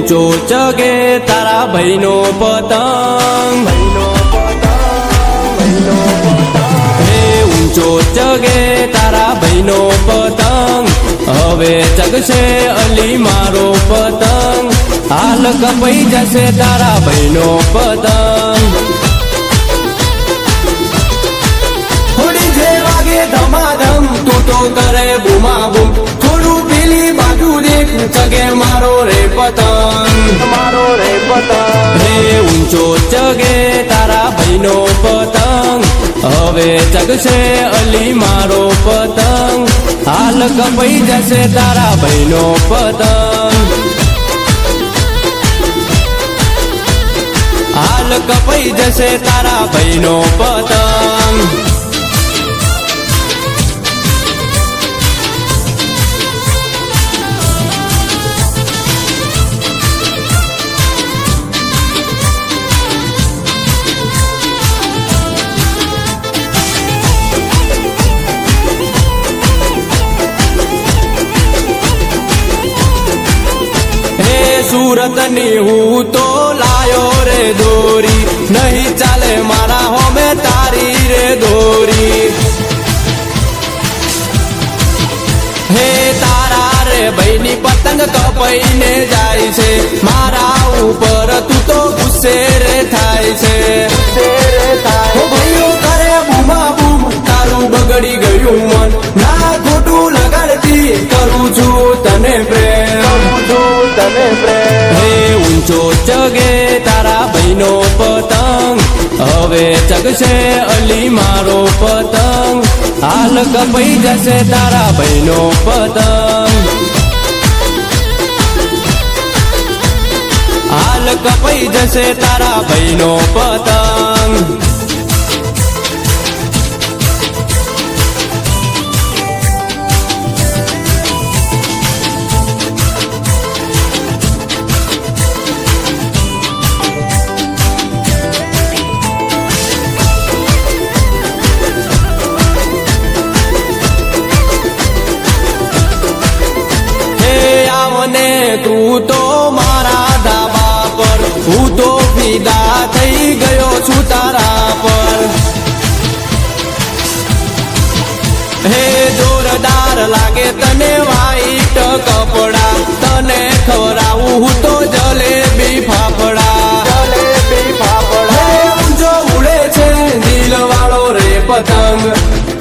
ઊંચો ચગે તારા ભાઈનો પતંગ, હે ઊંચો ચગે તારા ભાઈનો પતંગ, હવે ચગશે અલી મારો પતંગ, હાલ કપાઈ જશે તારા ભાઈનો પતંગ. થોડી જે વાગે ધમાધમ તું તો કરે બુમા બુમ, થોડું પેલી બાજુ દેખ ચગે મારો રે પતંગ, મારો રે પતંગ. હે ઊંચો ચગે તારા ભાઈનો પતંગ, હવે ચગશે અલી મારો પતંગ, હાલ કપાઈ જશે તારા ભાઈનો પતંગ, હાલ કપાઈ જશે તારા ભાઈનો પતંગ. સુરતની હું તો લાયો રે દોરી, નહીં ચાલે મારા હોમે તારી રે દોરી. હે તારા રે ભાઈની પતંગ કપાઈને જાય છે, મારા ઉપર તું તો ગુસ્સે રે થાય છે. ઓ ભાઈઓ કરે બૂમા બૂમ, તારું બગડી ગયું મન, ના ખોટું લગાડતી કરું છું તને પ્રેમ, તને પ્રેમ. હે ઊંચો ચગે તારા ભાઈનો પતંગ, હવે ચગશે અલી મારો પતંગ, હાલ કપાઈ જશે તારા ભાઈનો પતંગ, હાલ કપાઈ જશે તારા ભાઈનો પતંગ. તું તો મારા ધાબા પર, હું તો ફિદા થઈ ગયો છું તારા પર. હે જોરદાર લાગે તને વાઈટ કપડા, તને ખવડાવું હું તો જલેબી ફાફડા. જલેબી ફાફડા. હે ઊંચો ઉડે છે દિલ વાળો રે પતંગ,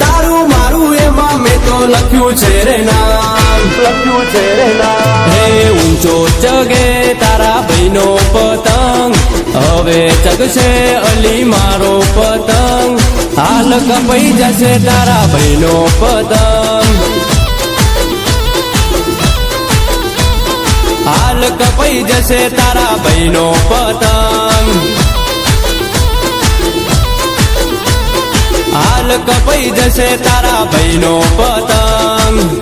તારું મારું એમાં મેં તો લખ્યું છે રે નામ, લખ્યું છે રે નામ. હે ઊંચો ચગે તારા ભાઈનો પતંગ, હવે ચગશે અલી મારો પતંગ, હાલ કપાઈ જશે તારા ભાઈનો પતંગ, હાલ કપાઈ જશે તારા ભાઈનો પતંગ, હાલ કપાઈ જશે તારા ભાઈનો પતંગ.